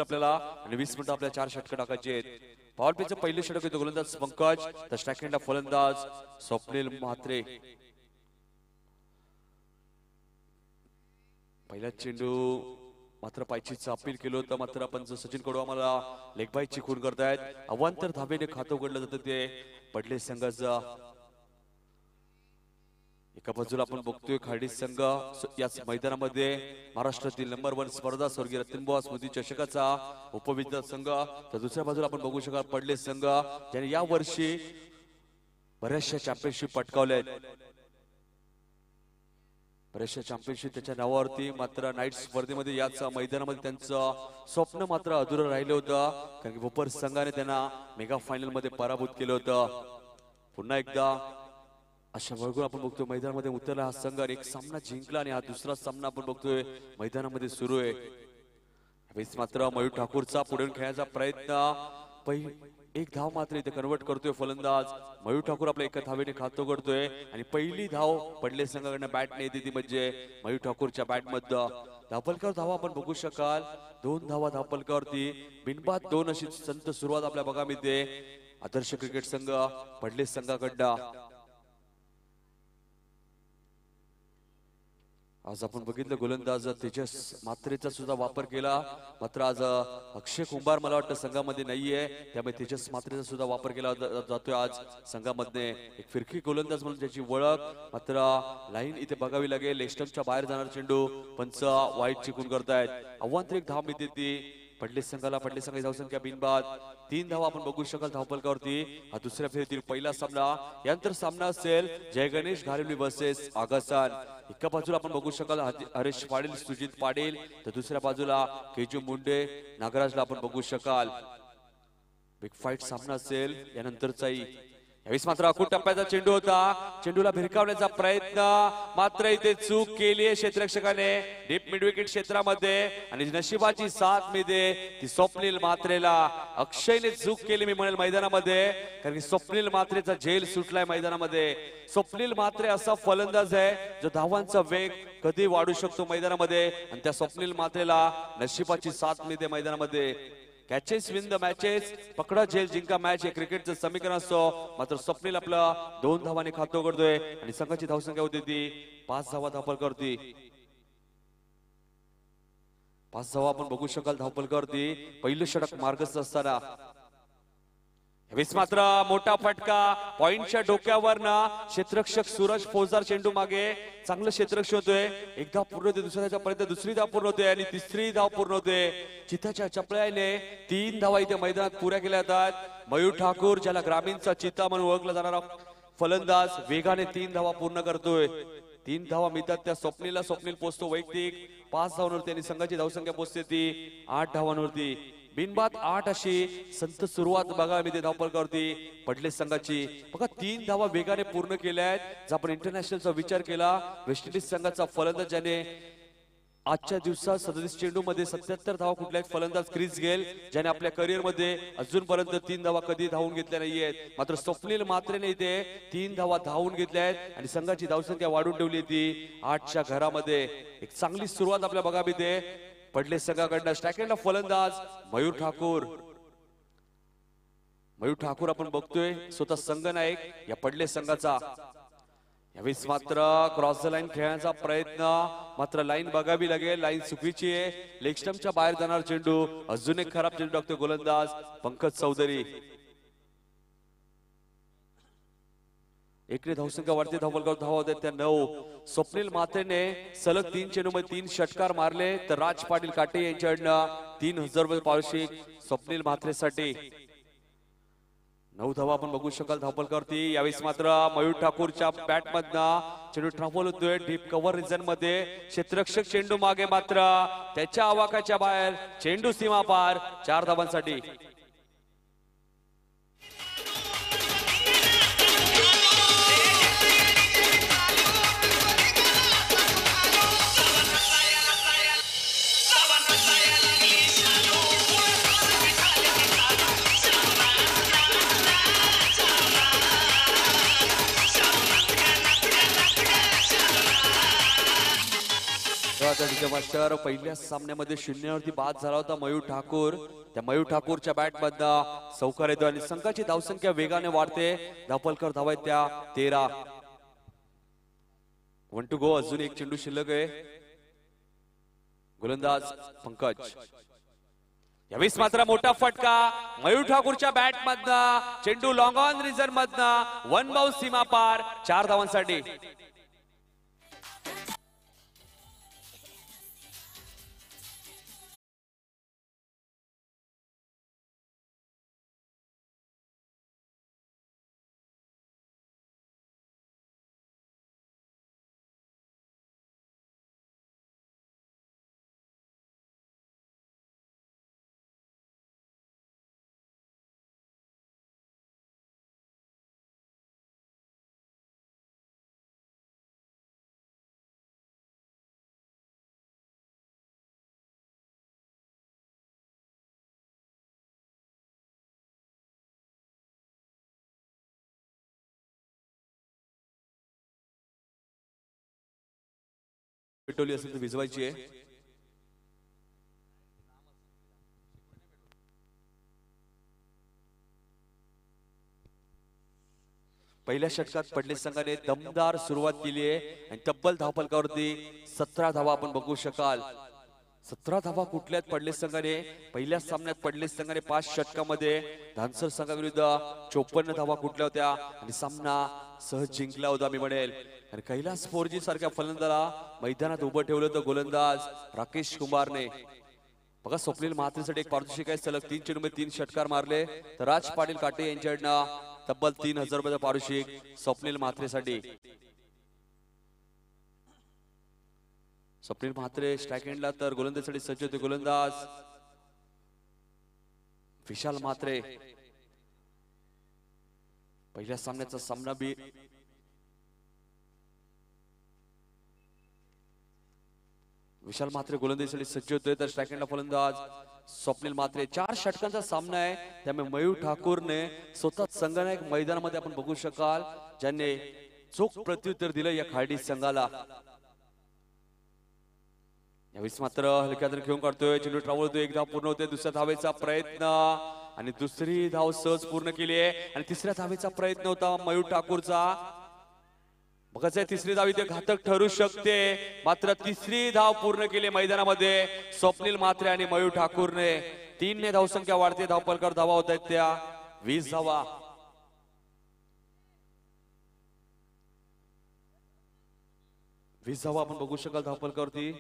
आपल्याला आणि 20 मिनिटं आपल्या 4 षटक टाकायचे आहेत. पॉवर प्लेचं पहिलं षटक येतो गोलंदाज पंकज, तर स्ट्राईक फलंदाज स्वप्नील म्हात्रे. पहिला चेंडू मात्र पायचीचं अपील केलं होतं, मात्र आपण सचिन कडू आम्हाला लेग बायची खून करतायत. अवांतर धाबेने खातं उघडलं जातं ते पडले संघाचं. एका बाजूला आपण बघतोय खाडी संघ याच मैदानामध्ये महाराष्ट्रातील नंबर 1 स्पर्धा स्वर्गीय रतनबुवा स्मृती चषकाचा उपविजेता संघ, तर दुसऱ्या बाजूला आपण बघू शकाल पडले संघ ज्याने या वर्षी बऱ्याचशा चॅम्पियनशिप पटकावल्या आहेत. बऱ्याचशा चॅम्पियनशिप त्याच्या नावावरती, मात्र नाईट स्पर्धेमध्ये याच मैदानामध्ये त्यांचं स्वप्न मात्र अधुरं राहिलं होतं, कारण की भोपर संघाने त्यांना मेगा फायनल मध्ये पराभूत केलं होतं. पुन्हा एकदा अशा बघून आपण बघतोय मैदानामध्ये उतरला हा संघ, एक सामना जिंकला आणि हा दुसरा सामना आपण बघतोय मैदानामध्ये सुरू आहे. यावेळेस मात्र मयूर ठाकूरचा पुढे खेळायचा प्रयत्न, एक धाव मात्र इथे कन्वर्ट करतोय फलंदाज मयूर ठाकूर. आपल्या एका धावेने खातं करतोय आणि पहिली धाव पडले संघाकडनं बॅटने येते ती म्हणजे मयूर ठाकूरच्या बॅटमधनं. धापलकर धावा आपण बघू शकाल, 2 धावा धापलकरवरती, बिनबाद 2 अशी संत सुरुवात आपल्या बघा मिळते. आदर्श क्रिकेट संघ पडले संघाकडनं. आज आपण बघितलं गोलंदाज तेजस मात्रेचा सुद्धा वापर केला, मात्र आज अक्षय कुंभार मला वाटतं संघामध्ये नाहीये, त्यामुळे तेजस मात्रेचा सुद्धा वापर केला जातोय आज संघामध्ये. एक फिरकी गोलंदाज म्हणून त्याची ओळख, मात्र लाईन इथे बघावी लागेल. लेस्टमच्या बाहेर जाणार चेंडू पंच वाईट चिकून करतायत. अवांतर एक धाव मिळते ती पडले संघाला. पडले संघाची धावसंख्या बिनबाद 3 धावा आपण बघू शकाल धावपलकावरती. हा दुसऱ्या फेरीतील पहिला सामना, यानंतर सामना असेल जय गणेश घारिवली वर्सेस आगासान. एका बाजूला आपण बघू शकाल हरेश पाटील सुजित पाटील, तर दुसऱ्या बाजूला केजू मुंडे नागराजला आपण बघू शकाल. बिग फाईट सामना असेल यानंतरचाही. यावेळेस मात्र अकूट टप्प्याचा चेंडू होता, चेंडूला भिरकावण्याचा प्रयत्न, मात्र इथे चूक केली आहे क्षेत्ररक्षकाने डीप मिड विकेट क्षेत्रामध्ये आणि नशिबाची साथ मिळते ती स्वप्नील म्हात्रेला. अक्षयने चूक केली मी म्हणेल मैदानामध्ये, कारण की स्वप्नील म्हात्रेचा झेल सुटलाय मैदानामध्ये. स्वप्नील म्हात्रे असा फलंदाज आहे जो धावांचा वेग कधी वाढू शकतो मैदानामध्ये, आणि त्या स्वप्नील म्हात्रेला नशिबाची साथ मिळते मैदानामध्ये. कॅचेस विन द मॅचेस, पकडा झेल जिंका मॅच हे क्रिकेटचं समीकरण असतो, मात्र स्वप्नील आपला 2 धावाने खातं उघडतोय आणि संघाची धावसंख्या होती ती 5 धावा धावपलकावरती. 5 धावा आपण बघू शकाल धावपलकावरती. पहिलं षटक मार्गस्थ असताना यावेळेस मात्र मोठा फटका पॉइंटच्या डोक्यावर ना, क्षेत्ररक्षक सूरज फौजदार चेंडू मागे, चांगलं क्षेत्ररक्षक होतोय. एक धाव पूर्ण होते, दुसऱ्या पर्यंत दुसरी धाव पूर्ण होते आणि तिसरी धाव पूर्ण होते. चिताच्या चपळाईने 3 धावा इथे मैदानात पुऱ्या केल्या जातात. मयूर ठाकूर ज्याला ग्रामीणचा चिता म्हणून ओळखला जाणारा फलंदाज वेगाने 3 धावा पूर्ण करतोय. 3 धावा मिळतात त्या स्वप्नीलला. स्वप्नील पोहोचतो वैयक्तिक 5 धावांवरती आणि संघाची धावसंख्या पोहोचते ती 8 धावांवरती. बिनबाद 8 अशी संत सुरुवात बघा मी ते धावपलकावरती पडले संघाची. बघा 3 धावा वेगाने पूर्ण केल्या आहेत. जर आपण इंटरनॅशनलचा विचार केला, वेस्ट इंडिज संघाचा फलंदाज ज्याने आजच्या दिवसात 37 चेंडू मध्ये 77 धावा कुठल्याही फलंदाज क्रिस गेल, ज्याने आपल्या करिअर मध्ये अजूनपर्यंत 3 धावा कधी धावून घेतल्या नाहीयेत, मात्र स्वप्नील म्हात्रेने इथे 3 धावा धावून घेतल्या आहेत आणि संघाची धावसंख्या वाढून ठेवली ती 8च्या घरामध्ये. एक चांगली सुरुवात आपल्या बघा मिळते पडले संघाकडनं. स्ट्राईकला फलंदाज मयूर ठाकूर. मयूर ठाकूर आपण बघतोय स्वतः संघ नायक या पडले संघाचा. यावेळेस मात्र क्रॉस द लाईन खेळण्याचा प्रयत्न, मात्र लाईन बघावी लागेल, लाईन चुकीची आहे. लेग स्टंपच्या बाहेर जाणार चेंडू, अजून एक खराब चेंडू टाकतो गोलंदाज पंकज चौधरी. एकने धावसंख्या वाढते, धावपलकावर धावा होत्या त्या 9. स्वप्नील म्हात्रेने सलग 3 चेंडूमध्ये 3 षटकार मारले, तर राज पाटील काटे यांच्याकडनं 3000 रुपये पारितोषिक स्वप्नील म्हात्रेसाठी. 9 धावा आपण बघू शकाल धावपलकावरती. यावेळेस मात्र मयूर ठाकूरच्या बॅटमधनं चेंडू ट्रॅव्हल होतोय डीप कव्हर रिजन मध्ये. क्षेत्ररक्षक चेंडू मागे, मात्र त्याच्या आवाकाच्या बाहेर चेंडू सीमा पार 4 धावांसाठी. ओके मास्टर, पहिल्या सामन्यामध्ये 0 वरती बाद झाला होता मयूर ठाकूर. त्या मयूर ठाकूरच्या बॅट मधनं चौकार येतो आणि संघाची धावसंख्या वेगाने वाढते. धावफलकर धावा आहेत त्या 13. 1 टू गो. अजून एक चेंडू शिल्लक आहे. गोलंदाज पंकज. यावेळेस मात्र मोठा फटका मयूर ठाकूरच्या बॅट मधनं. चेंडू लॉंग ऑन रिझन मधनं 1 बाउन्स सीमा पार. 4 धावांसाठी. पेटोली असेल तर विजवायची आहे. पहिल्या षटकात पडले संघाने दमदार सुरुवात केली आहे आणि तब्बल धावफलकावरती 17 धावा आपण बघू शकाल. 17 धावा कुठल्यात पडले संघाने. पहिल्या सामन्यात पडले संघाने 5 षटकामध्ये धानसर संघाविरुद्ध 54 धावा कुठल्या होत्या आणि सामना सहज जिंकला होता मी म्हणेल. आणि कैलास 4G सारख्या फलंदाजाला मैदानात उभं ठेवलं होतं गोलंदाज राकेश कुमारने. बघा स्वप्नील महात्रेसाठी एक पारितोषिक आहे. सलग 3 चेंडूमध्ये 3 षटकार मारले तर राज पाटील काटे यांच्याकडनं तब्बल 3000 रुपयाचं पारितोषिक स्वप्नील म्हात्रेसाठी. स्वप्नील म्हात्रे स्ट्राइक एंडला तर गोलंदाजीसाठी सज्ज होते गोलंदाज विशाल म्हात्रे. पहिल्या सामन्याचा सामना बी विशाल म्हात्रे गोलंदाजीसाठी सज्ज होतोय तर स्ट्राइक एंडला फलंदाज स्वप्नील म्हात्रे. 4 षटकांचा सामना आहे त्यामुळे मयूर ठाकूरने स्वतः संघनायक मैदानामध्ये आपण बघू शकाल ज्यांनी चोख प्रत्युत्तर दिलं या खाडी संघाला. यावेळेस मात्र हलक्यात घेऊन काढतोय. चेंडू ट्रॅव्हल होतोय. एक धाव पूर्ण होते. दुसऱ्या धावेचा प्रयत्न आणि दुसरी धाव सहज पूर्ण केली आहे आणि तिसऱ्या धावेचा प्रयत्न होता मयूर ठाकूरचा. बघाच तिसरी धाव इथे घातक ठरू शकते मात्र तिसरी धाव पूर्ण केली मैदानामध्ये स्वप्नील म्हात्रे आणि मयूर ठाकूरने. 3 ने धावसंख्या वाढते. धावफलकावर धावा होत आहेत त्या 20 धावा. आपण बघू शकाल धावफलकावरती.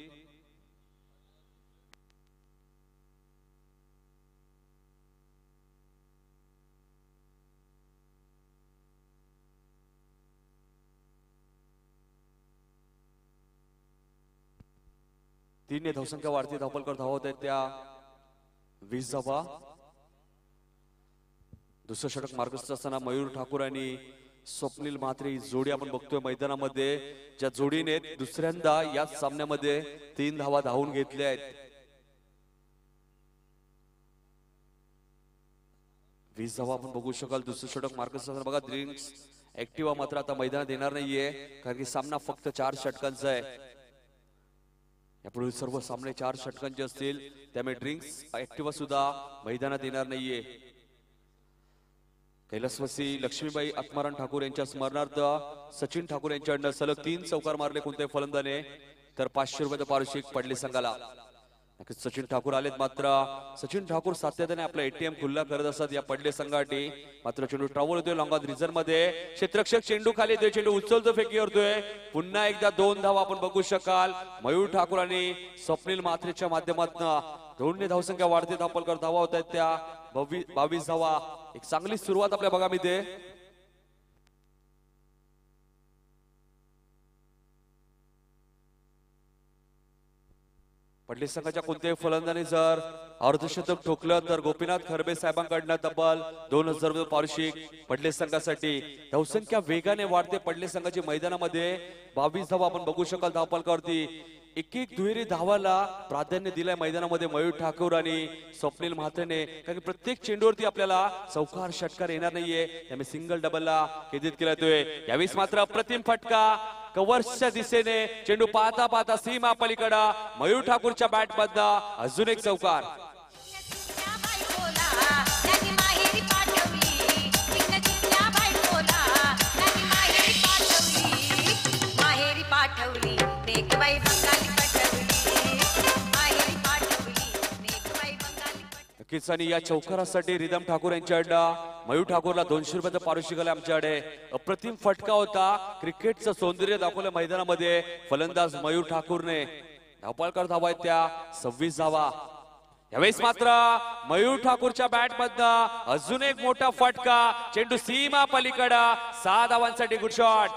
तीन ने धावसंख्या वाढते. धावफलकावर धावा होत आहेत त्या 20 धावा. दुसरं षटक मार्गस्थ असताना मयूर ठाकूर आणि स्वप्नील म्हात्रे ही जोडी आपण बघतोय मैदानामध्ये ज्या जोडीने दुसऱ्यांदा या सामन्यामध्ये 3 धावा धावून घेतल्या आहेत. 20 धावा आपण बघू शकाल. दुसरं षटक मार्गस्थ असताना बघा ड्रिंक्स ऍक्टिव्हा मात्र आता मैदानात येणार नाहीये कारण की सामना फक्त 4 षटकांचा आहे. यापुढे सर्व सामने 4 षटकांचे असतील त्यामुळे ड्रिंक्स ऍक्टिव्हा सुद्धा मैदानात येणार नाहीये. कैलासवासी लक्ष्मीबाई आत्माराम ठाकूर यांच्या स्मरणार्थ सचिन ठाकूर यांच्याकडनं सलग 3 चौकार मारले कोणत्याही फलंदाने तर 500 रुपयाचं पारितोषिक पडले संघाला. सचिन ठाकूर आलेत मात्र सचिन ठाकूर सातत्याने आपला एटीएम खुल्ला करत असतात या पडले संघासाठी. मात्र चेंडू ट्रॅव्हल होतोय लॉंग ऑन रिझन मध्ये. क्षेत्ररक्षक चेंडू खाली येतोय. चेंडू उचलतो फेकी करतोय. पुन्हा एकदा 2 धावा आपण बघू शकाल. मयूर ठाकूर आणि स्वप्नील म्हात्रेच्या माध्यमातून 2 ने धावसंख्या वाढते. धावफलकावर धावा होत आहेत त्या 22 धावा. एक चांगली सुरुवात आपल्या बघामध्ये. पडले संघाच्या कोणत्याही फलंदाने जर अर्धशतक ठोकलं तर गोपीनाथ खरबे साहेबांकडनं तब्बल 2000 रुपये पारितोषिक पडले संघासाठी. धावसंख्या वेगाने वाढते पडले संघाची मैदानामध्ये. 22 धावा आपण बघू शकाल धावफलकावरती. एक दुहेरी धावाला प्राधान्य दिलंय मैदानामध्ये मयूर ठाकूर आणि स्वप्नील म्हात्रेने कारण प्रत्येक चेंडूवरती आपल्याला चौकार षटकार येणार नाहीये त्यामुळे सिंगल डबलला केंद्रित केला जातोय. यावेळेस मात्र अप्रतिम फटका कव्हर्सच्या दिशेने चेंडू पाहता पाहता सीमा पलीकडे मयूर ठाकूरच्या बॅट मधनं अजून एक चौकार. नक्कीच आणि या चौकारासाठी रिदम ठाकूर यांच्याकडे मयूर ठाकूरला 200 रुपयाचं पारितोषिक आलं आमच्याकडे. अप्रतिम फटका होता. क्रिकेटचं सौंदर्य दाखवलं मैदानामध्ये फलंदाज मयूर ठाकूरने. धावपळ करत हवाय त्या 26 धावा. यावेळेस मात्र मयूर ठाकूरच्या बॅट मधनं अजून एक मोठा फटका. चेंडू सीमा पलीकडे 6 धावांसाठी गुड शॉट.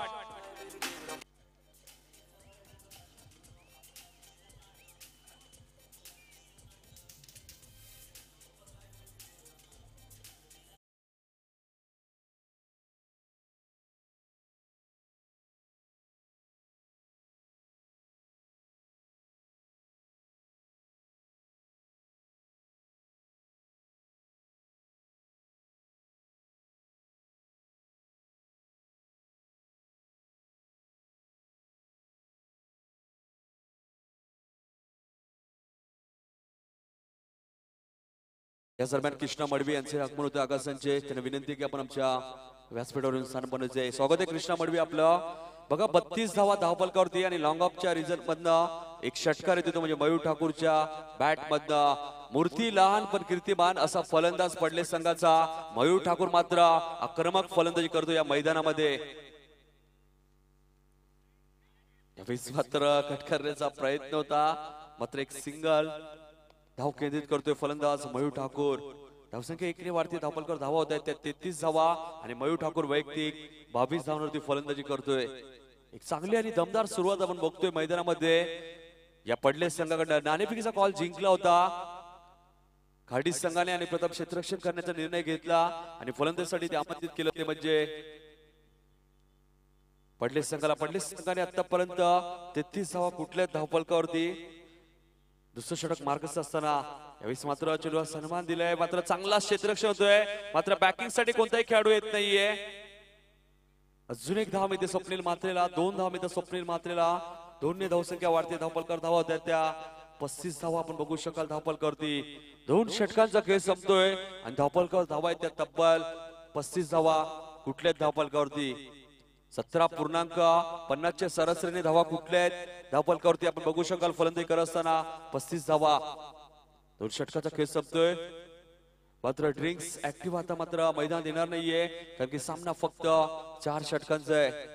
या दरम्यान कृष्णा मडवी यांचे आगमन होते आकाशांचे. त्यांना विनंती की आपण आमच्या व्यासपीठावरून स्थान बनवायचे. स्वागत आहे कृष्णा मडवी आपलं. बघा 32 धावा धावपलकावरती आणि लॉंग ऑफच्या रिझल्ट मधनं एक षटकार येतो म्हणजे मयूर ठाकूरच्या बॅट मधनं. मूर्ती लहान पण कीर्तिमान असा फलंदाज पडले संघाचा. मयूर ठाकूर मात्र आक्रमक फलंदाजी करतो या मैदानामध्ये. यावेळेस मात्र कट करण्याचा प्रयत्न होता मात्र एक सिंगल धाव केंद्रित करतोय फलंदाज मयूर ठाकूर. धावसंख्या एकने वाढती. धावपलकर धावा होत आहेत त्या 33 धावा आणि मयूर ठाकूर वैयक्तिक 22 धावांवरती फलंदाजी करतोय. एक चांगली आणि दमदार सुरुवात आपण बघतोय मैदानामध्ये. या पडले संघाकडनं नाणेफेकीचा कॉल जिंकला होता खाडी संघाने आणि प्रथम क्षेत्ररक्षण करण्याचा निर्णय घेतला आणि फलंदाजीसाठी ते आमंत्रित केलं ते म्हणजे पडले संघाने आतापर्यंत 33 धावा कुठल्या धावपलकावरती. दुसरं षटक मार्गस्थ असताना यावेळेस मात्र चेंडूला सन्मान दिलाय. मात्र चांगला क्षेत्ररक्षण होतोय. मात्र बॅटिंग साठी कोणताही खेळाडू येत नाहीये. अजून एक धाव मिळते स्वप्नील मात्रेला. 2 धाव मिळते स्वप्नील मात्रेला. 2 ने धावसंख्या वाढते. धावपलकर धावा होत्या त्या 35 धावा आपण बघू शकाल धावपलकावरती. 2 षटकांचा खेळ संपतोय आणि धावपलकर धावा आहेत त्या तब्बल 35 धावा कुठल्याच धावपलकावरती. 17.50 च्या सरासरीने धावा कुठल्या आहेत धावपलकावरती आपण बघू शकाल. फलंदाजी करत असताना 35 धावा. 2 षटकाचा खेळ संपतोय. मात्र ड्रिंक्स ऍक्टिव्ह आता मात्र मैदान देणार नाहीये कारण की सामना फक्त 4 षटकांचा आहे.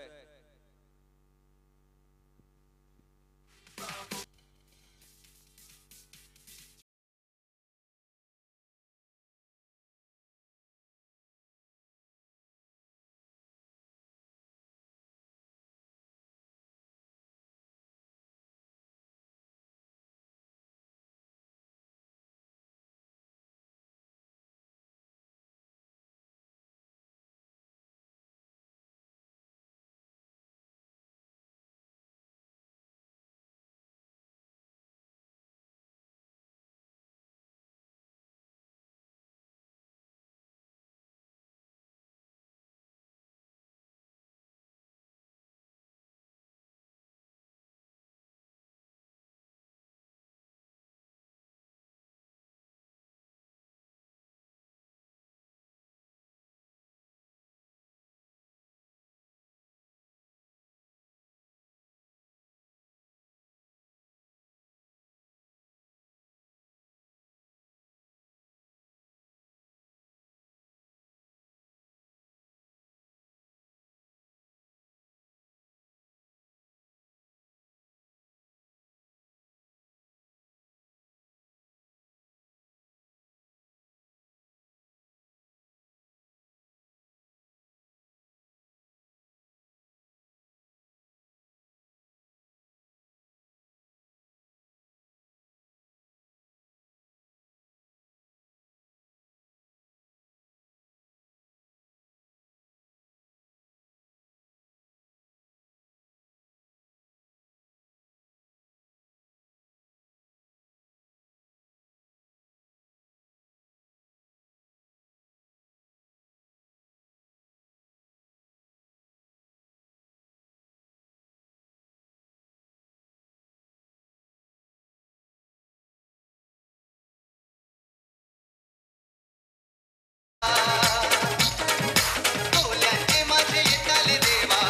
कोल्यांचे माझे येताले देवा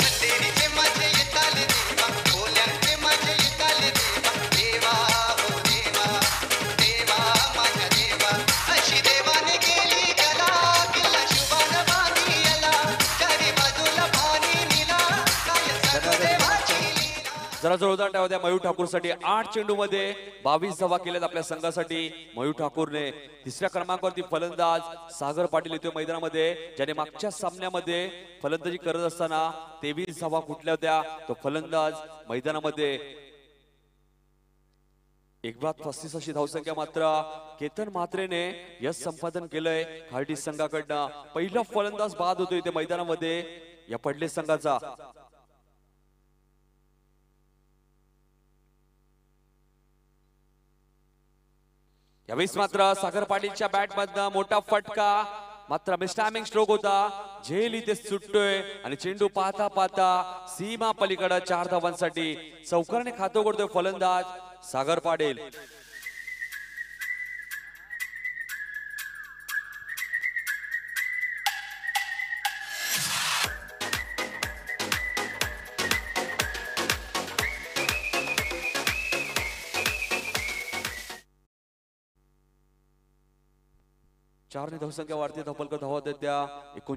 खंडेरीचे माझे येताले देवा कोल्यांचे माझे येताले देवा देवा हो देवा देवा माझ्या देवा अशी देवाने केली कला किल्ला शुभान बांधी आला चारी बाजूला भारी निला काय सांगू देवाची लीला जरा जोरदार टाळ्या द्या मयूर ठाकूर साठी 8 चेंडू मध्ये 22 धावा केल्यात आपल्या संघासाठी मयूर ठाकूरने तिसऱ्या क्रमांकावरती फलंदाज सागर पाटील येतोय मैदानामध्ये ज्याने मागच्या सामन्यामध्ये फलंदाजी करत असताना 23 धावा कुठल्या होत्या तो फलंदाज मैदानामध्ये एक बाद 35 अशी धावसंख्या मात्र केतन म्हात्रेने यश संपादन केलंय खार्डी संघाकडनं पहिला फलंदाज बाद होतोय इथे मैदानामध्ये या पडले संघाचा यावेळेस मात्र सागर पाटीलच्या बॅट मधनं मोठा फटका मात्र मिस्टायमिंग स्ट्रोक होता झेल इथे सुटतोय आणि चेंडू पाहता पाहता सीमा पलीकडे 4 धावांसाठी चौकारने खातो करतोय फलंदाज सागर पाटील चारने धावसंख्या वाढते धावपलकर धावा होत्या त्या एकूण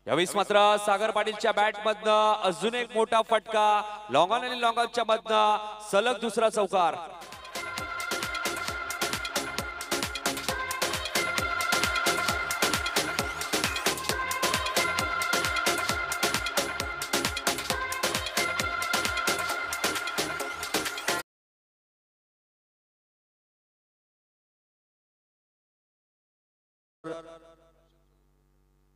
यावेळेस मात्र सागर पाटीलच्या बॅट मधनं अजून एक मोठा फटका लॉंग ऑन आणि लॉंग ऑनच्या मधनं सलग दुसरा चौकार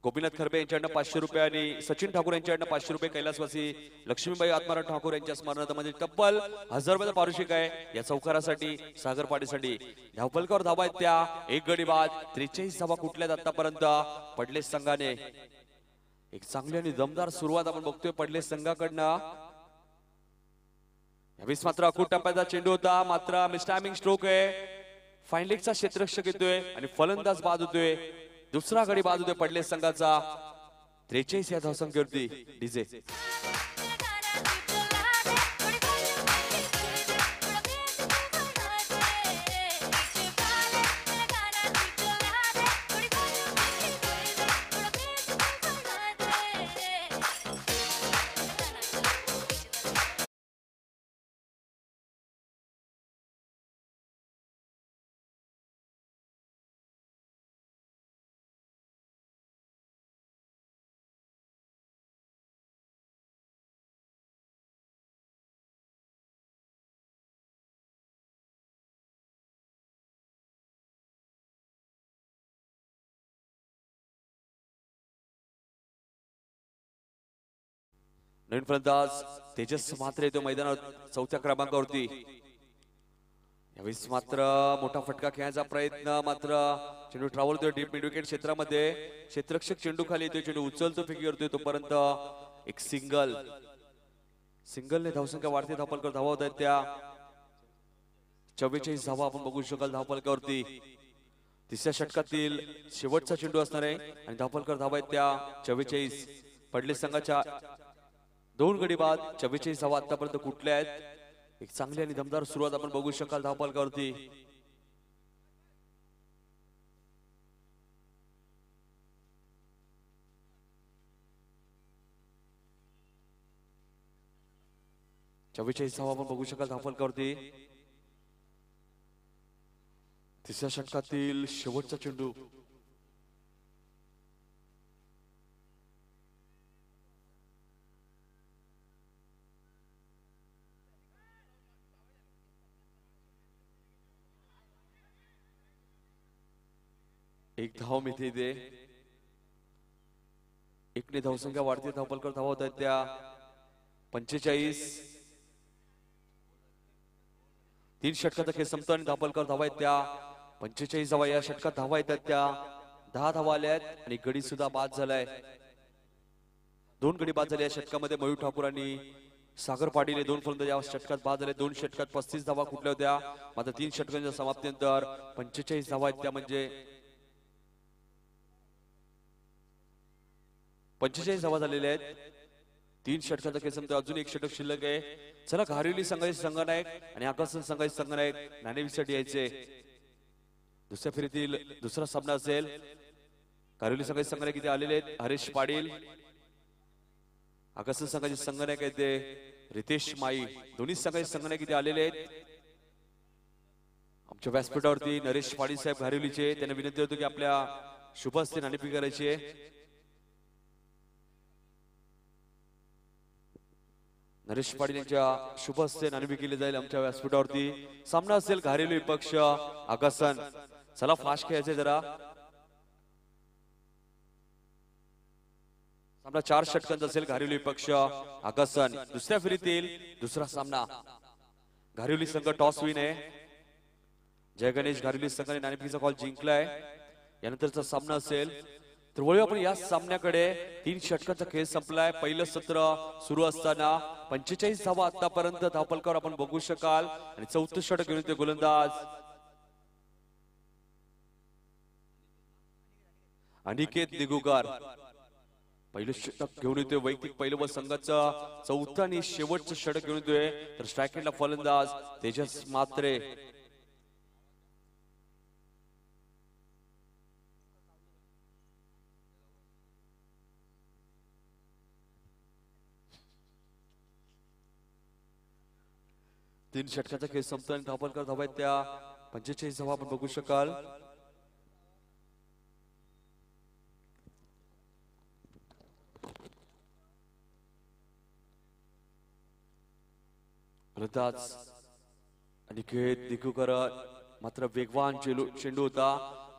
गोपीनाथ खरबे यांच्याकडनं 500 रुपये आणि सचिन ठाकूर यांच्याकडनं 500 रुपये कैलासवासी लक्ष्मीबाई आत्माराम ठाकूर यांच्या स्मरणार्थ तब्बल 1000 रुपयाचं पारितोषिक आहे या चौकारासाठी सागर पाटीलसाठी धावपलकर धावा आहेत त्या एक गडी बाद 43 धावा कुठल्यात आतापर्यंत पडले संघाने एक चांगली आणि दमदार सुरुवात आपण बघतोय पडले संघाकडनं यावेळेस मात्र अकूट टप्प्याचा चेंडू होता मात्र मिस्टायमिंग स्ट्रोक आहे फाईन लेगचा क्षेत्ररक्षक येतोय आणि फलंदाज बाद होतोय दुसरा गडी बाद होतोय पडले संघाचा 43 या धावसंख्येवरती डीजे नवीन फलंदाज तेजस म्हात्रे येतो मैदानावर चौथ्या क्रमांकावरती यावेळेस मात्र मोठा फटका खेळण्याचा प्रयत्न मात्र चेंडू ट्रॅव्हल होतोय डीप मिड विकेट क्षेत्रामध्ये क्षेत्ररक्षक चेंडू खाली येतोय चेंडू उचलतो फेकी करतोय तोपर्यंत एक सिंगलने धावसंख्या वाढते धावपलकर धावा होत आहेत त्या 44 धावा आपण बघू शकाल धावपलकावरती तिसऱ्या षटकातील शेवटचा चेंडू असणार आहे आणि धावपलकर धावा आहेत त्या 44 पडले संघाच्या 2 गडी बाद 44 धावा आतापर्यंत कुठल्या आहेत एक चांगली आणि दमदार सुरुवात आपण बघू शकाल धावपलकावरती धावा आपण बघू शकाल धावपलकावरती तिसऱ्या षटकातील शेवटचा चेंडू एक धाव मिळते इथे एकने धावसंख्या वाढते धावपलकर धावा होत आहेत त्या 45 3 षटकाचा खेळ संपतो आणि धावपलकर धावा आहेत त्या 45 धावा या षटकात धावा येतात त्या 10 धावा आल्या आहेत आणि गडी सुद्धा बाद झालाय 2 गडी बाद झाले या षटकामध्ये मयूर ठाकूर आणि सागर पाटील 2 फलंदाज या षटकात बाद झाले. 2 षटकात 35 धावा कुठल्या होत्या. मात्र 3 षटकांच्या समाप्तीनंतर 45 धावा आहेत त्या म्हणजे 45 धावा झालेल्या आहेत. 3 षटकाचा खेळ संपतो. अजून एक षटक शिल्लक आहे. चला घारिवली संघाचे संघनायक आणि आकर्षण संघाचे संघनायक नाणेफेकीसाठी यायचे. दुसऱ्या फेरीतील दुसरा सामना असेल. घारिवली संघाचे संघनायक इथे आलेले आहेत. हरीश पाटील. आकर्षण संघाचे संघनायक आहेत ते रितेश माई. दोन्ही संघाचे संघनायक इथे आलेले आहेत. आमच्या व्यासपीठावरती नरेश पाटील साहेब घारिवलीचे. त्यांना विनंती होती की आपल्या शुभ हस्ते नाणेफेक करायची आहे. नरेश पाटील यांच्या शुभ हस्ते नाणेफेक केली जाईल आमच्या व्यासपीठावरती. सामना असेल घारिवली पक्ष आकर्षण. चला फास्ट खेळायचे जरा. सामना 4 षटकांचा असेल. घारिवली पक्ष आकर्षण. दुसऱ्या फेरीतील दुसरा सामना. घारिवली संघ टॉस विन आहे. जय गणेश घारिवली संघाने नाणेफेकीचा कॉल जिंकलाय. यानंतरचा सामना असेल. तर वळूया आपण या सामन्याकडे. 3 षटकांचा खेळ संपलाय. पहिलं सत्र सुरू असताना 45 धावा आतापर्यंत धावफलकावर आपण बघू शकाल. आणि 4थं षटक घेऊन ते गोलंदाज अनिकेत निगुकार. पहिलं षटक घेऊन येतोय. वैयक्तिक पहिलं व संघाचं 4थं आणि शेवटचं षटक घेऊन येतोय. तर स्ट्राईक एंडला फलंदाज तेजस म्हात्रे. तीन षटकाचा खेळ संपतो आणि धावफलकावर धावा आहेत त्या 45 धावा आपण बघू शकाल. गोलंदाज अनिकेत निगुकर. मात्र वेगवान चेंडू होता.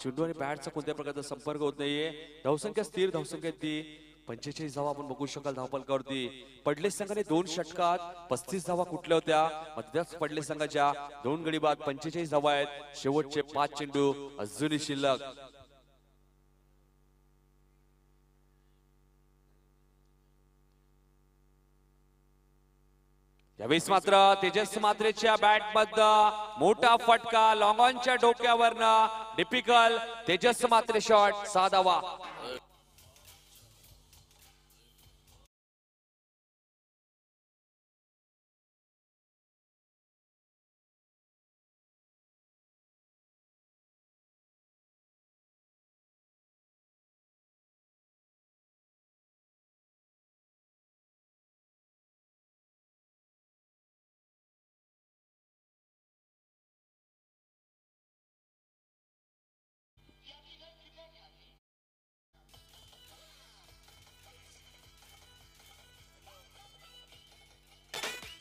चेंडू आणि बॅटचा कोणत्या प्रकारचा संपर्क होत नाहीये. धावसंख्या स्थिर धावसंख्या ती 45 धावा आपण बघू शकाल धावफलकावरती. पडले संघाने 2 षटकात 35 धावा कुठल्या होत्या. मध्यच पडले संघाच्या 2 गडी बाद 45 धावा आहेत. शेवटचे 5 चेंडू अजूनही शिल्लक. यावेळेस मात्र तेजस म्हात्रेच्या बॅट मध्ये मोठा फटका. लॉंग ऑनच्या डोक्यावरनं टिपिकल तेजस म्हात्रे शॉट. 6 धावा.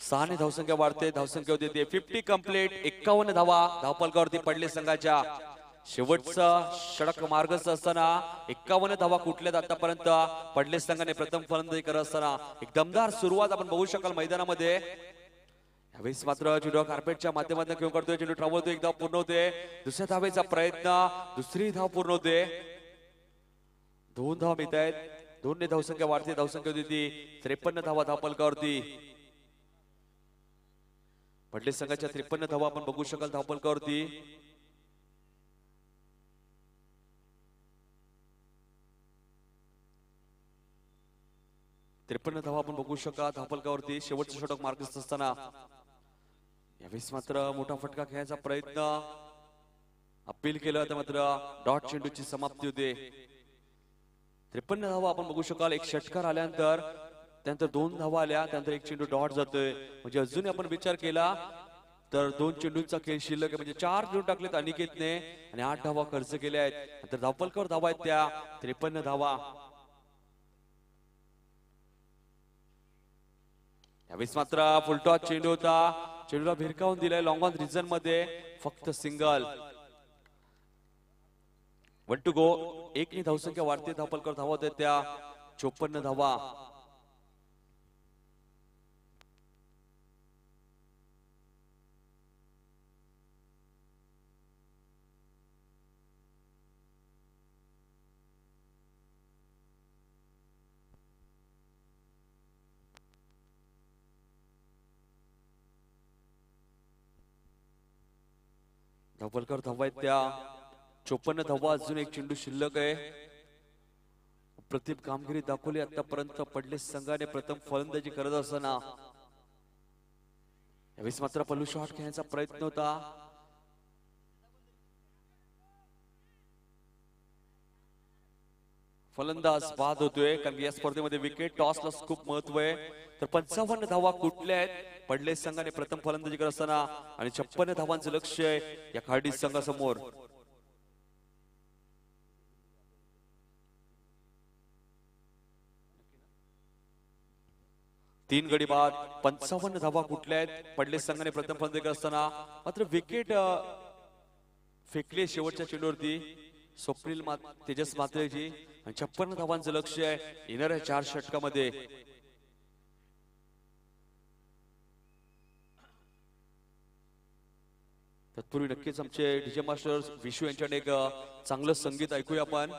सहाने धावसंख्या वाढते. धावसंख्या होते 50 कंप्लीट. 51 धावा धावफलकावरती पडले संघाच्या. शेवटचा षटक मार्गस्थ असताना 51 धावा कुठल्यात आतापर्यंत पडले संघाने प्रथम फलंदाजी करत असताना एक दमदार सुरुवात आपण बघू शकाल मैदानामध्ये. यावेळेस मात्र चेंडू कार्पेटच्या माध्यमातून खेळ करतोय. चेंडू ट्रॅव्हल एक धाव पूर्ण होते. दुसऱ्या धावेचा प्रयत्न. दुसरी धाव पूर्ण होते. 2 धावा मिळत आहेत. 2 ने धावसंख्या वाढते. धावसंख्या होती ती 53 धावा धावफलकावरती. पडले संघाच्या 53 धावा आपण बघू शकाल धावफलकावरती. धावा आपण बघू शकाल धावफलकावरती. शेवटचं षटक मार्गस्थ असताना यावेळेस मात्र मोठा फटका खेळायचा प्रयत्न. अपील केलं तर मात्र डॉट चेंडूची समाप्ती होते. 53 धावा आपण बघू शकाल. एक षटकार आल्यानंतर त्यानंतर 2 धावा आल्या. त्यानंतर एक चेंडू डॉट जातोय. म्हणजे अजूनही आपण विचार केला तर 2 चेंडूंचा खेळ शिल्लक आहे. म्हणजे 4 चेंडू टाकलेत अनिकेतने आणि 8 धावा खर्च केल्या आहेत. नंतर धावफलकावर धावा आहेत त्या 53 धावा. यावेळेस मात्र फुलटॉस चेंडू होता. चेंडूला भिरकावून दिलाय लॉंग ऑन रिजन मध्ये. फक्त सिंगल. 1 to go. 1 ने धावसंख्या वाढते. धावफलकावर धावा होत्या त्या 54 धावा. धावलकर धावा आहेत त्या 54 धावा, अजून एक चेंडू शिल्लक आहे. अप्रतिम कामगिरी दाखवली आतापर्यंत पडलेस संघाने प्रथम फलंदाजी करत असताना. यावेळेस मात्र पल्लू शॉट खेळण्याचा प्रयत्न होता. फलंदाज बाद होतोय कारण या स्पर्धेमध्ये विकेट टॉसला खूप महत्व आहे. तर 55 धावा कुठल्या आहेत पडले संघाने प्रथम फलंदाजी करत असताना आणि 56 धावांचं लक्ष आहे या खार्डी संघासमोर. तीन गडी बाद 55 धावा कुठल्या आहेत पडले संघाने प्रथम फलंदाजी करत असताना. मात्र विकेट फेकले शेवटच्या चेंडूवरती स्वप्नील तेजस मात्रेजी आणि 56 धावांचं लक्ष आहे येणाऱ्या 4 षटकामध्ये. तत्पूर्वी नक्कीच आमचे डीजे मास्टर विशू यांच्याकडे एक चांगलं संगीत ऐकूया आपण.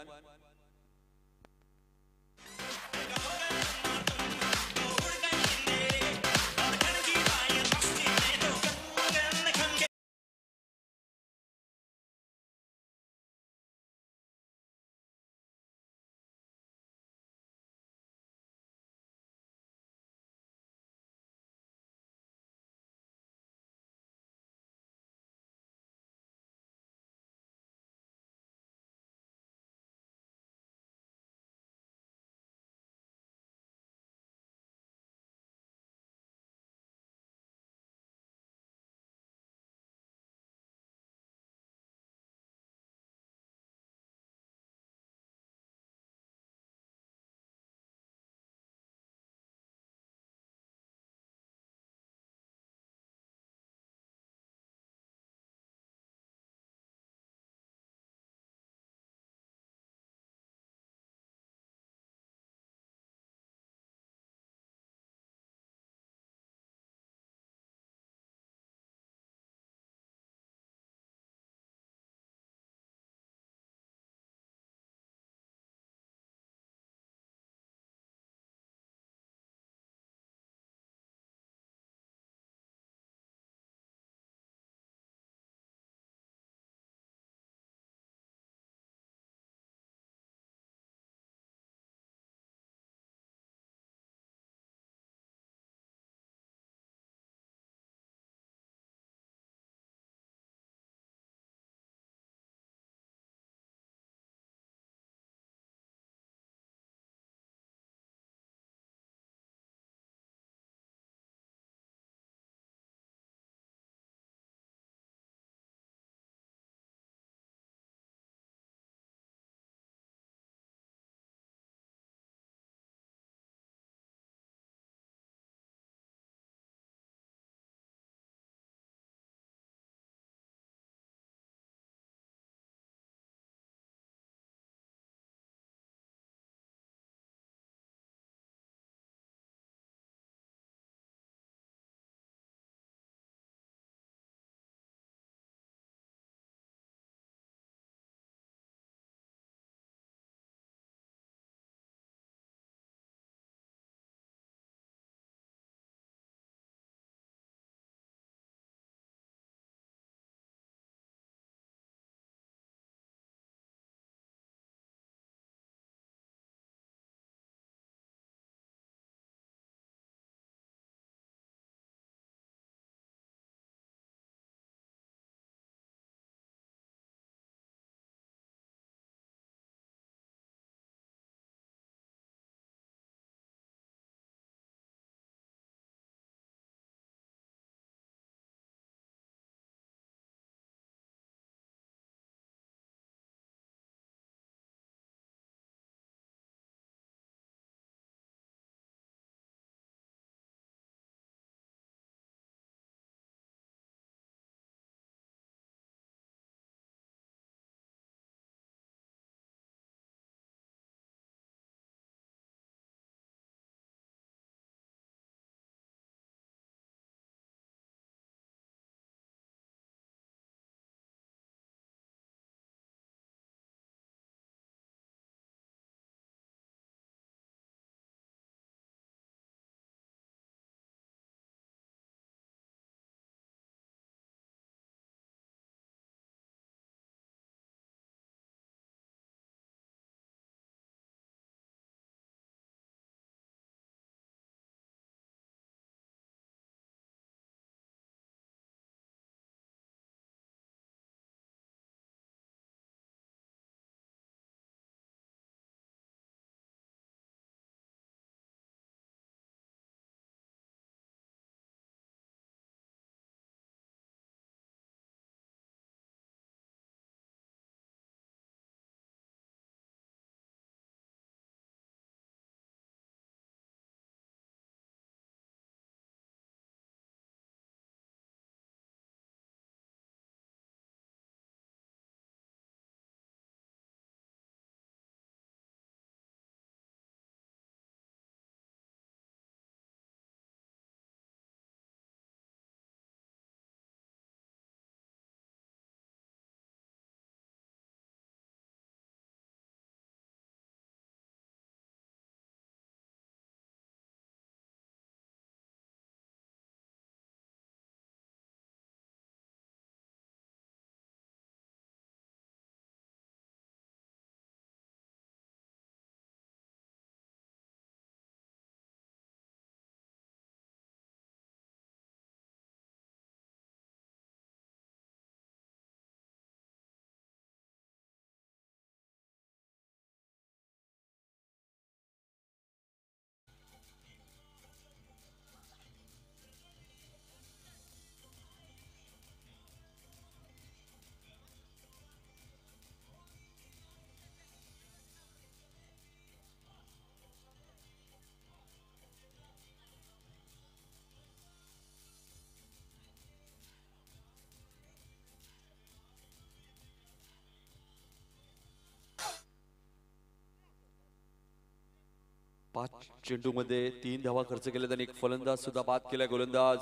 5 चेंडू मध्ये 3 धावा खर्च केल्यात आणि एक फलंदाज सुद्धा बाद केलाय गोलंदाज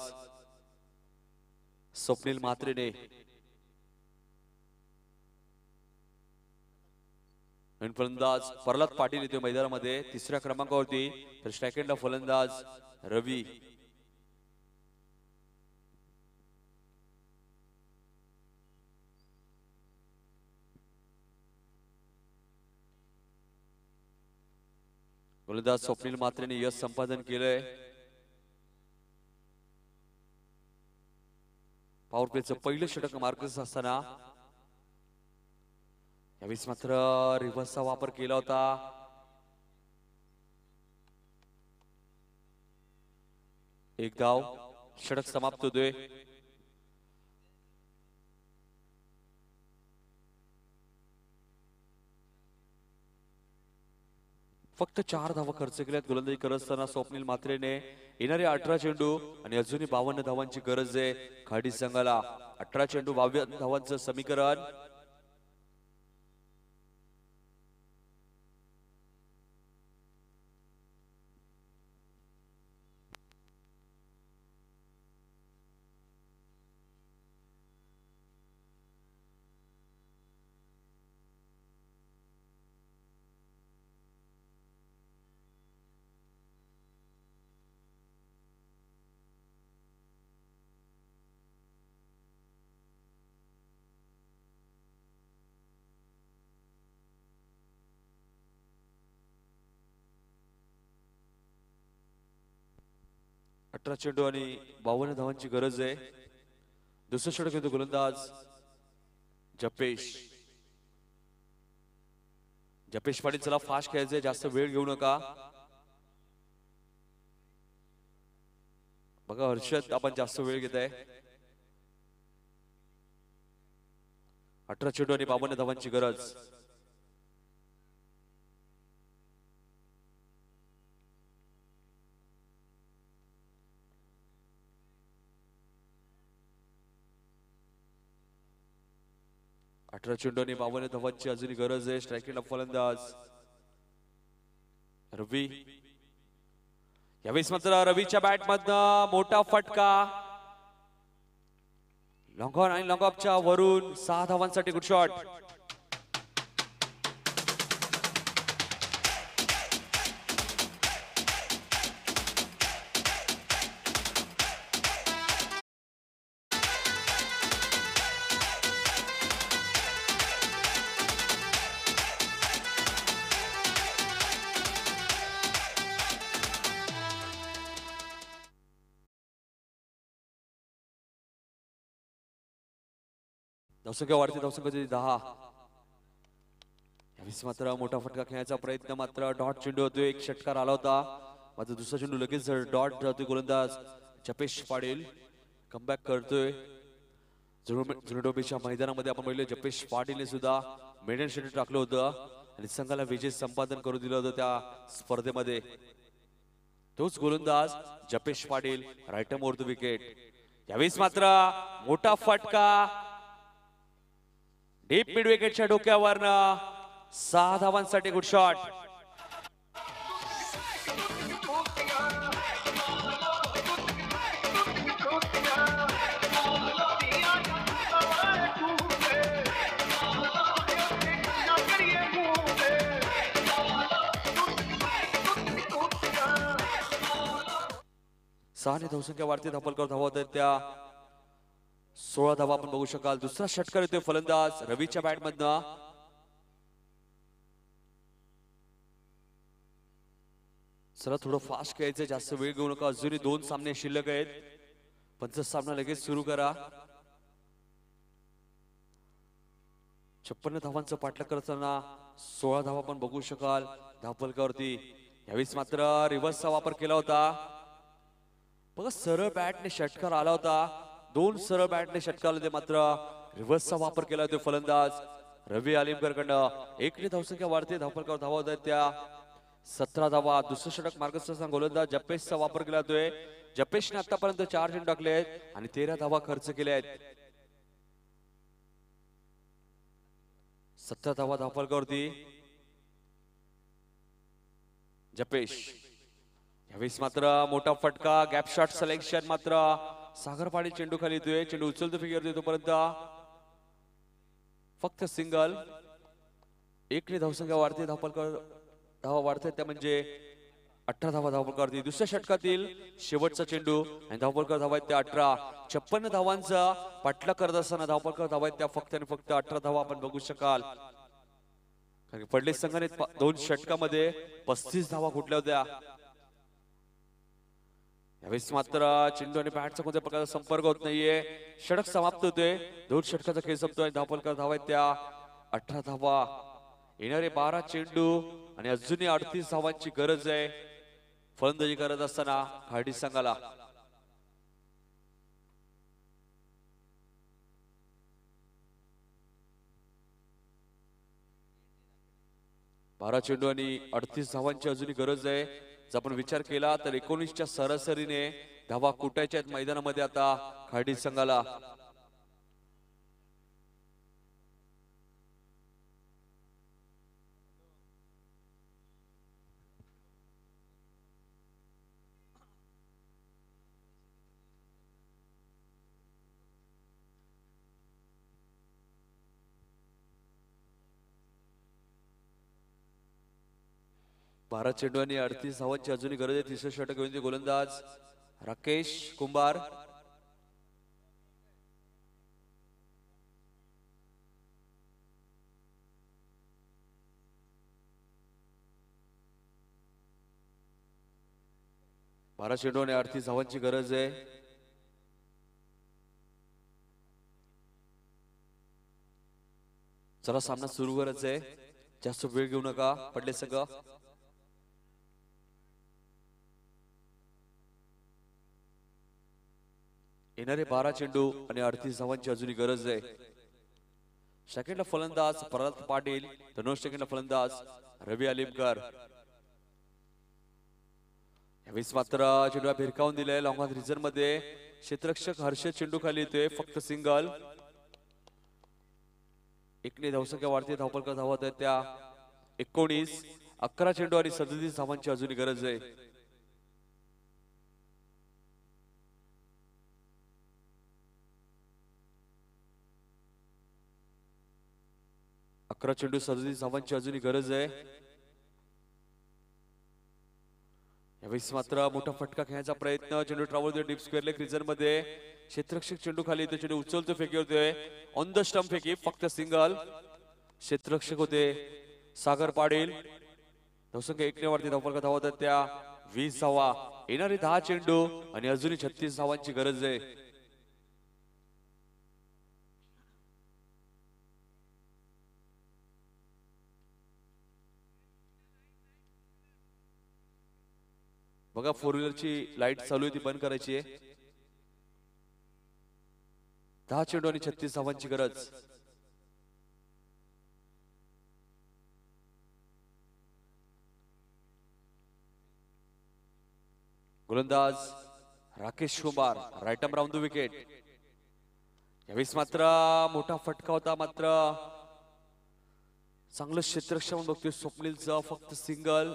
स्वप्नील म्हात्रेने. नवीन फलंदाज प्रल्हाद पाटील येतो मैदानामध्ये तिसऱ्या क्रमांकावरती, तर सेकंडला फलंदाज रवी. गोलंदाज स्वप्नील म्हात्रेने यश संपादन केलंय. पॉवर प्लेचं पहिलं षटक मार्कस असताना यावेळेस मात्र रिव्हर्सचा वापर केला होता. एक धाव, षटक समाप्त होतोय. फक्त 4 धावा खर्च केल्यात गोलंदाजी करत असताना स्वप्नील म्हात्रेने. येणारे 18 चेंडू आणि अजूनही 52 धावांची गरज आहे खाडी संघाला. 18 चेंडू 52 धावांचं समीकरण. अठरा चेंडू आणि 52 धावांची गरज आहे. दुसरं षटक येतो गोलंदाज जपेश. जपेश पाटील चला फास्ट खेळायचंय, जास्त वेळ घेऊ नका. बघा हर्षद आपण जास्त वेळ घेत आहे. 18 चेंडू आणि 52 धावांची गरज. अठरा चेंडू आणि 52 धावांची अजूनही गरज आहे. स्ट्रायकिंगला फलंदाज रवी. यावेळेस मात्र रवीच्या बॅट मधनं मोठा फटका. लॉंग ऑन आणि लॉंग ऑफच्या वरून 6 धावांसाठी गुड शॉट. धावसंख्या वाढते, धावसंख्या 10. यावेळेस मात्र मोठा फटका खेळण्याचा प्रयत्न, मात्र डॉट चेंडू होतोय. एक षटकार आला होता, मात्र दुसरा चेंडू लगेच डॉट जातोय. गोलंदाज जपेश पाटील कमबॅक करतोय. जुनडोबीच्या मैदानामध्ये आपण पाहिलं जपेश पाटीलने सुद्धा मेडन षटक टाकलं होतं आणि संघाला विजय संपादन करून दिलं होतं त्या स्पर्धेमध्ये. तोच गोलंदाज Japesh Patil right more the wicket. यावेळेस मात्र मोठा फटका डीप मिड विकेटच्या डोक्यावरनं 6 धावांसाठी गुड शॉट. सहाने धावसंख्या वाढते, धापलकर धावत आहेत त्या 16 धावा आपण बघू शकाल. दुसरा षटकार येतोय फलंदाज रवीच्या बॅट मधनं. चला थोडं फास्ट खेळायचं, जास्त वेळ घेऊ नका. अजूनही 2 सामने शिल्लक आहेत. 50 सामना लगेच सुरू करा. 56 धावांचं पाठलाग करताना 16 धावा आपण बघू शकाल धापलकावरती. यावेळेस मात्र रिव्हर्सचा वापर केला होता. बघा सरळ बॅटने षटकार आला होता. 2 सरळ बॅटने षटकार आले, मात्र रिव्हर्सचा वापर केला होता फलंदाज रवी आलिमकर कडनं. 1 ने धावसंख्या वाढते, धापलकावर धावा होत आहेत त्या 17 धावा. दुसरं षटक मार्गस्थ गोलंदाज जपेशचा वापर केला जातोय. जपेशने आतापर्यंत 4 चेंडू टाकले आहेत आणि 13 धावा खर्च केल्या आहेत. 17 धावा धापलकावरती. जपेश यावेळेस मात्र मोठा फटका गॅप शॉट सिलेक्शन मात्र सागर पाटील चेंडू खाली येतोय चेंडू उचलतो फिगर देतो पर्यंत फक्त सिंगल एकने धावसंख्या वाढते धावा वाढते त्या म्हणजे 18 धावा धावपलकावरती दुसऱ्या षटकातील शेवटचा चेंडू आणि धावपलकर धावा आहेत त्या 18 56 धावांचा पाठलाग करत असताना धावपलकर धावा आहेत त्या फक्त आणि फक्त 18 धावा आपण बघू शकाल कारण पडले संघाने 2 षटकामध्ये 35 धावा कुठल्या होत्या यावेळेस मात्र चेंडू आणि बॅटचा कोणत्या प्रकारचा संपर्क होत नाहीये षटक समाप्त होतोय 2 षटकाचा खेळ संपतोय धावपलकर धावा आहेत त्या 18 धावा येणारे 12 चेंडू आणि अजूनही 38 धावांची गरज आहे फलंदाजी करत असताना खाडी संघाला 12 चेंडू आणि 38 धावांची अजूनही गरज आहे जर आपण विचार केला तर 19च्या सरासरीने धावा कुटायच्या आहेत मैदानामध्ये आता खाडी संघाला बारा चेंडू आणि 38 धावांची अजूनही गरज आहे तिसरं षटक घेऊन ते गोलंदाज राकेश कुंभार बारा चेंडू आणि 38 धावांची गरज आहे चला सामना सुरू करायचा आहे जास्त वेळ घेऊ नका पडले सगळं येणारे 12 चेंडू आणि 38 धावांची अजूनही गरज आहे सेकंडला फलंदाज परत पाटील तर 9 सेकंडला फलंदाज रवी अलिमकर यावेळेस मात्र चेंडू भिरकावून दिलाय लॉंग ऑन रिझन मध्ये क्षेत्ररक्षक हर्षद चेंडू खाली येतोय फक्त सिंगल एकने धावसंख्या वाढते धावपलकर धावत आहेत त्या 19 11 चेंडू आणि 37 धावांची अजूनही गरज आहे 11 चेंडू 37 धावांची अजूनही गरज आहे यावेळेस मात्र मोठा फटका खेळण्याचा प्रयत्न चेंडू ट्रॅव्हल डीप स्क्वेअर क्रिजर मध्ये क्षेत्ररक्षक चेंडू खाली येतो चेंडू उचलतो फेकी होतोय ऑन द स्टंप फेकी फक्त सिंगल क्षेत्ररक्षक होते सागर पाटील धावसंख्या एकने वरती धावपलकर धावत आहेत त्या 20 धावा येणारे 10 चेंडू आणि अजूनही 36 धावांची गरज आहे बघा 4 व्हीलरची लाईट चालू आहे ती बंद करायची आहे 10 चेंडू आणि 36 धावांची गरज गोलंदाज Rakesh Kumar right arm round the wicket यावेळेस मात्र मोठा फटका होता मात्र चांगलं क्षेत्ररक्षण म्हणून बघतोय स्वप्नीलचं फक्त सिंगल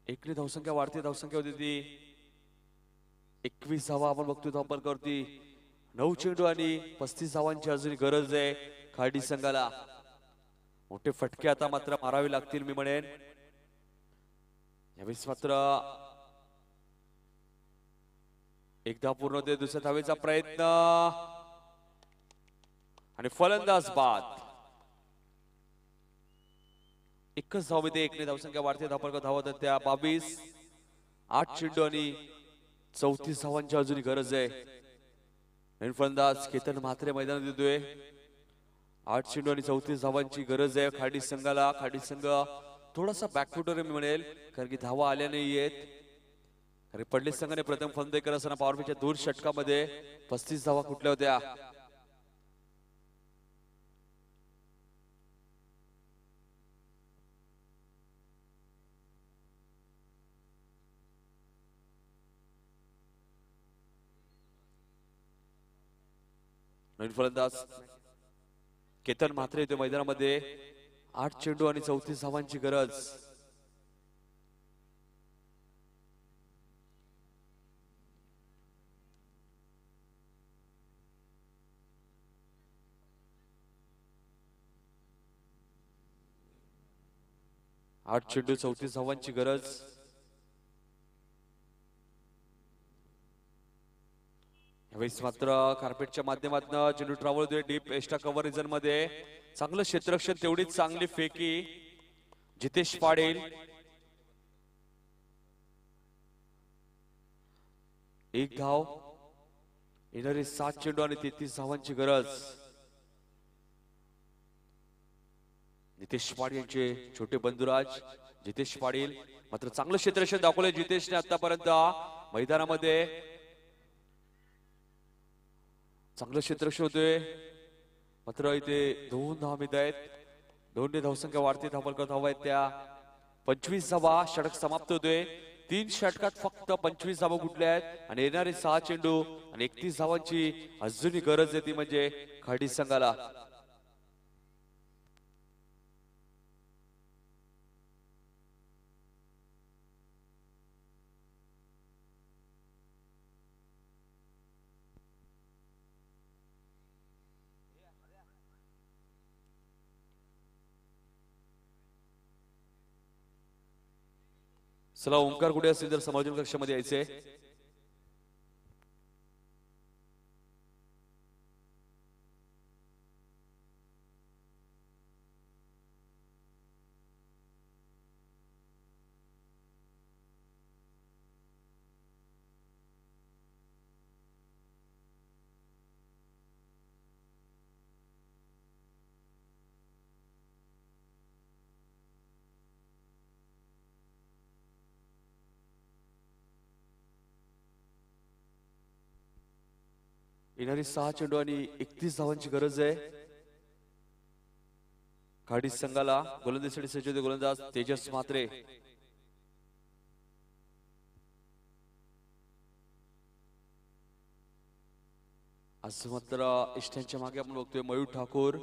एकने धावसंख्या वाढते धावसंख्या होती ती 21 धावा आपण बघतोय धावपलकावरती 9 चेंडू आणि 35 धावांची अजून गरज आहे खाडी संघाला मोठे फटके आता मात्र मारावे लागतील मी म्हणेन यावेळेस मात्र एकदा पूर्ण होते दुसऱ्या धावेचा प्रयत्न आणि फलंदाज बाद एकच धावमध्ये एकने धावसंख्या वाढते धावपलकर धावत आहेत त्या 22 8 चेंडू आणि 34 धावांची अजूनही गरज आहे नवीन फलंदाज केतन म्हात्रे मैदानात येतोय 8 चेंडू आणि 34 धावांची गरज आहे खाडी संघाला खाडी संघ थोडासा बॅकफुटर मी म्हणेल कारण की धावा आल्या नाहीयेत अरे पडले संघाने प्रथम फलंदाजी करत असताना पॉवर प्लेच्या 2 षटकामध्ये 35 धावा कुठल्या होत्या नवीन फलंदाज केतन म्हात्रे येतो मैदानामध्ये 8 चेंडू आणि 34 धावांची गरज 8 चेंडू 34 धावांची गरज. यावेळेस मात्र कार्पेटच्या माध्यमातून चेंडू ट्रॅव्हल होतोय डीप एक्स्ट्रा कव्हर रिजन मध्ये. चांगलं क्षेत्ररक्षण, तेवढीच चांगली फेकी जितेश पाटील. एक धाव. येणारे 7 चेंडू आणि 33 धावांची गरज. नितेश पाटील यांचे छोटे बंधुराज जितेश पाटील. मात्र चांगलं क्षेत्ररक्षण दाखवलंय जितेशने आतापर्यंत मैदानामध्ये. चांगलं क्षेत्ररक्षण होतोय. मात्र इथे 2 धावा मिळत आहेत. 2 धावसंख्या वाढते. धावफलकावर धावा आहेत त्या 25 धावा. षटक समाप्त होतोय. 3 षटकात फक्त 25 धावा कुठल्या आहेत आणि येणारे 6 चेंडू आणि 31 धावांची अजूनही गरज आहे ती म्हणजे खाडी संघाला. चला ओंकार कुठे असतील तर समायोजन कक्षामध्ये यायचे. येणारी 6 चेंडू आणि 31 धावांची गरज आहे खाडी संघाला. गोलंदाजीसाठी सज्ज होते गोलंदाज तेजस म्हात्रे. आज मात्र इष्टांच्या मागे आपण बघतोय मयूर ठाकूर.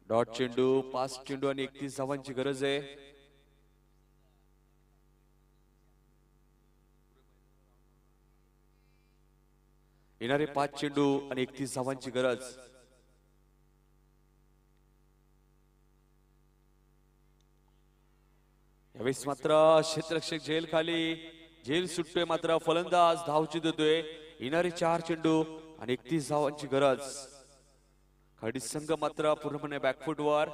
डॉट चेंडू. 5 चेंडू आणि 31 धावांची गरज आहे. येणारे 5 चेंडू आणि 31 धावांची गरज. यावेळेस मात्र क्षेत्ररक्षक झेल खाली. झेल सुटतोय मात्र फलंदाज धावची देतोय. येणारे 4 चेंडू आणि 31 धावांची गरज. खाडी संघ मात्र पूर्णपणे बॅकफुटवर.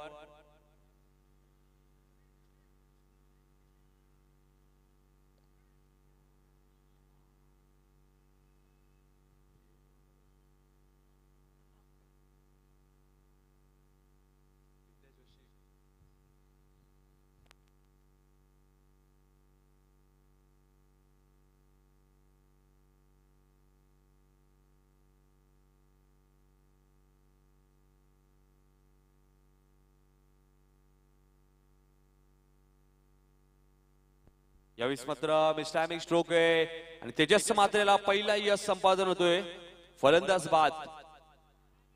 यावेळेस मात्र मिस्टॅमिक स्ट्रोक आहे आणि तेजस मात्रेला पहिला यश संपादन होतोय. फलंदाज बाद.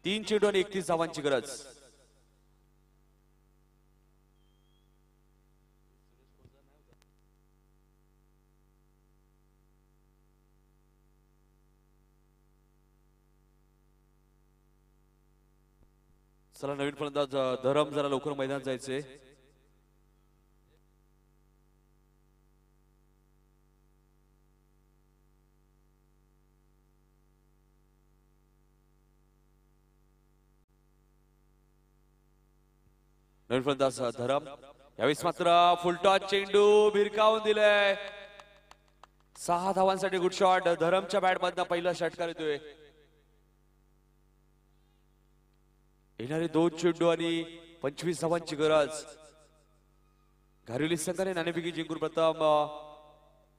3 चेंडू आणि 31 धावांची गरज. चला नवीन फलंदाज धरम जरा लवकर मैदानात जायचे. नवीन फलंदाज धरम. यावेळेस मात्र फुलटॉस चेंडू भिरकावून दिलाय. 6 धावांसाठी गुड शॉट. धरमच्या बॅट मधनं पहिला षटकार येतोय. येणारे 2 चेंडू आणि 25 धावांची गरज. घारिवली संघाने नाणेफेकी जिंकून प्रथम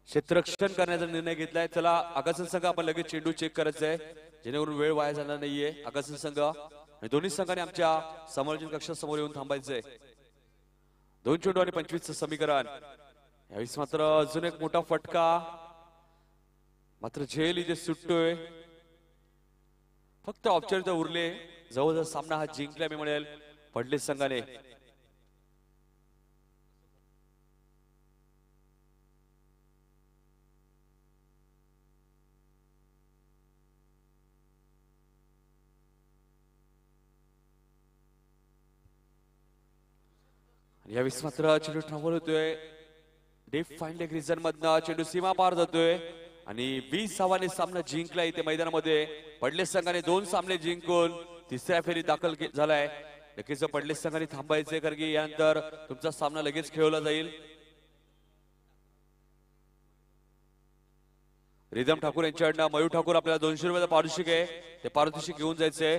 क्षेत्ररक्षण करण्याचा निर्णय घेतलाय. चला आगासन संघ आपण लगेच चेंडू चेक करायचा आहे जेणेकरून वेळ वाया जाणार नाहीये. आगासन संघ आणि दोन्ही संघाने आमच्या समालोचन कक्षासमोर येऊन थांबायचंय. 2 चेंडू आणि 25चं समीकरण. यावेळेस मात्र अजून एक मोठा फटका. मात्र झेल इथे सुटतोय. फक्त औपचारिकता उरले. जवळजवळ सामना हा जिंकला मी म्हणेल पडले संघाने. यावेळेस मात्र चेंडू ट्रॅव्हल होतोय डीप फाईन लेग रिजन मधनं चेंडू सीमा पार जातोय आणि 20 धावांनी सामना जिंकला इथे मैदानामध्ये पडलेस संघाने 2 सामने जिंकून तिसऱ्या फेरीत दाखल झालाय. नक्कीच पडलेस संघाने थांबायचे कारण की यानंतर तुमचा सामना लगेच खेळवला जाईल. रिदम ठाकूर यांच्याकडनं मयूर ठाकूर आपल्याला 200 रुपयाचं पारितोषिक आहे ते पारितोषिक घेऊन जायचंय.